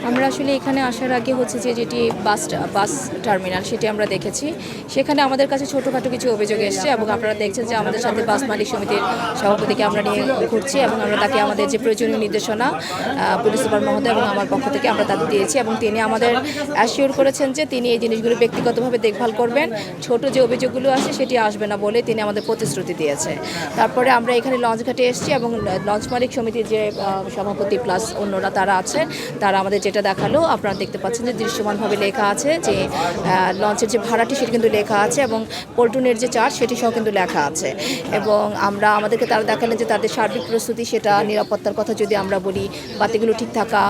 আমরা আসলে এখানে আসার আগে হচ্ছে যে যেটি বাস টার্মিনাল সেটি আমরা দেখেছি। সেখানে আমাদের কাছে ছোটোখাটো কিছু অভিযোগ এসছে এবং আপনারা দেখছেন যে আমাদের সাথে বাস মালিক সমিতির সভাপতিকে আমরা নিয়ে ঘুরছি এবং আমরা তাকে আমাদের যে প্রয়োজনীয় নির্দেশনা পুলিশ সুপার মহোদয় এবং আমার পক্ষ থেকে আমরা তাদের দিয়েছি এবং তিনি আমাদের অ্যাসিওর করেছেন যে তিনি এই জিনিসগুলো ব্যক্তিগতভাবে দেখভাল করবেন, ছোট যে অভিযোগগুলো আছে সেটি আসবে না বলে তিনি আমাদের প্রতিশ্রুতি দিয়েছে। তারপরে আমরা এখানে লঞ্চ ঘাটে এসেছি এবং লঞ্চ মালিক সমিতির যে সভাপতি প্লাস অন্যরা তারা আছেন, তারা আমাদের যেটা দেখালো আপনারা দেখতে পাচ্ছেন যে দৃশ্যমানভাবে লেখা আছে যে লঞ্চের যে ভাড়াটি সেটি কিন্তু লেখা আছে এবং পল্টনের যে চার্জ সেটি সহ কিন্তু লেখা আছে। এবং আমাদেরকে তারা দেখালেন যে তাদের সার্বিক প্রস্তুতি, সেটা নিরাপত্তার কথা যদি আমরা বলি, বাতিগুলো ঠিক থাকা,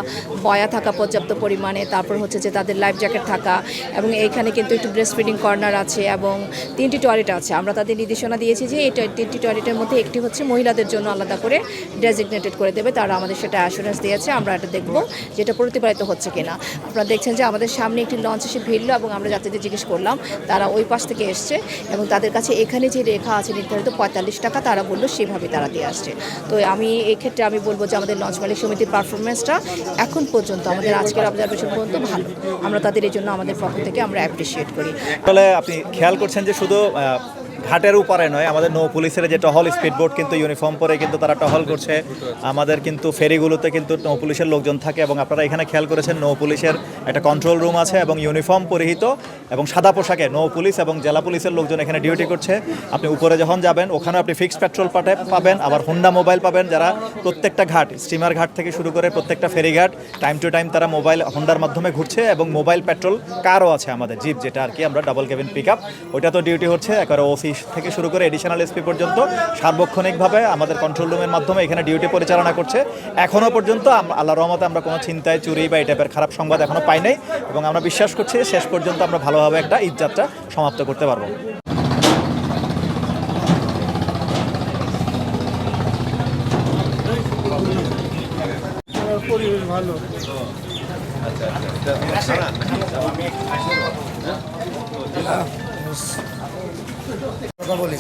বয়া থাকা পর্যাপ্ত পরিমাণে, তারপর হচ্ছে যে তাদের লাইফ জ্যাকেট থাকা এবং এইখানে কিন্তু একটু ব্রেস্ট ফিডিং কর্নার আছে এবং 3টি টয়লেট আছে। আমরা তাদের নির্দেশনা দিয়েছি যে এই 3টি টয়লেটের মধ্যে একটি হচ্ছে মহিলাদের জন্য আলাদা করে ডেজিগনেটেড করে দেবে, তারা আমাদের সেটা অ্যাসুরেন্স দিয়েছে। আমরা এটা দেখব যেটা প্রতিপালিত হচ্ছে কিনা। আপনারা দেখছেন যে আমাদের সামনে একটি লঞ্চ এসে ভিড়লো এবং আমরা যাত্রীদের জিজ্ঞেস করলাম, তারা ওই পাশ থেকে এসছে এবং তাদের কাছে এখানে যে রেখা আছে নির্ধারিত 45 টাকা, তারা বললো সেভাবে তারা দিয়ে আসছে। তো আমি এক্ষেত্রে আমি বলবো যে আমাদের লঞ্চ মালিক সমিতির পারফরমেন্সটা এখন পর্যন্ত আমাদের আজকের অবজারভেশন পর্যন্ত ভালো। আমরা তাদের এই জন্য আমাদের পক্ষ থেকে আমরা অ্যাপ্রিসিয়েট করি। তাহলে আপনি খেয়াল করছেন যে শুধু ঘাটের উপরে নয়, আমাদের নৌ পুলিশের যে টহল স্পিডবোট কিন্তু ইউনিফর্ম পরে কিন্তু তারা টহল করছে। আমাদের কিন্তু ফেরিগুলোতে কিন্তু নৌ পুলিশের লোকজন থাকে এবং আপনারা এখানে খেয়াল করেছেন নৌ পুলিশের একটা কন্ট্রোল রুম আছে এবং ইউনিফর্ম পরিহিত এবং সাদা পোশাকে নৌ পুলিশ এবং জেলা পুলিশের লোকজন এখানে ডিউটি করছে। আপনি উপরে যখন যাবেন ওখানে আপনি ফিক্সড পেট্রোল পাবেন, আবার হুন্ডা মোবাইল পাবেন, যারা প্রত্যেকটা ঘাট, স্টিমার ঘাট থেকে শুরু করে প্রত্যেকটা ফেরিঘাট টাইম টু টাইম তারা মোবাইল হুন্ডার মাধ্যমে ঘুরছে এবং মোবাইল পেট্রোল কারও আছে আমাদের জিপ, যেটা আর কি আমরা ডাবল কেবিন পিক আপ, ওইটা তো ডিউটি হচ্ছে একেবারে ওসি থেকে শুরু করে এডিশনাল এসপি পর্যন্ত সার্বক্ষণিকভাবে আমাদের কন্ট্রোল রুমের মাধ্যমে এখানে ডিউটি পরিচালনা করছে। এখনও পর্যন্ত আল্লাহর রহমতে আমরা কোনো চিন্তায়, চুরি বা এই টাইপের খারাপ সংবাদ এখনও পাই নাই এবং আমরা বিশ্বাস করছি শেষ পর্যন্ত আমরা ভালোভাবে একটা ঈদযাত্রা সমাপ্ত করতে পারবো। পরিবেশ ভালো। কথা বলি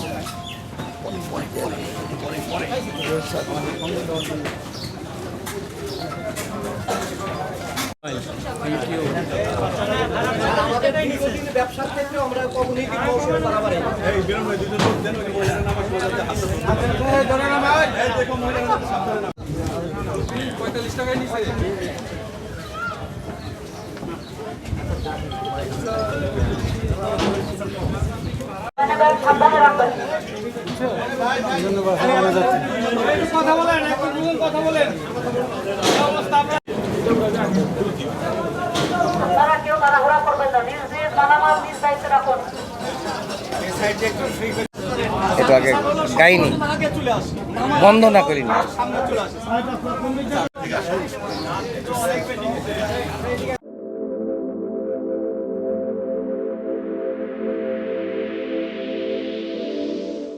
ব্যবসার ক্ষেত্রে আমরা কখনোই কথা বলেন, কথা বলেন। তারা কেউ তাড়াহুড়া করবেন না, নিজ নিজ মালামাল নিজ দায়িত্বে রাখুন। এটা আগে গাইনি, বন্ধ না করিনি।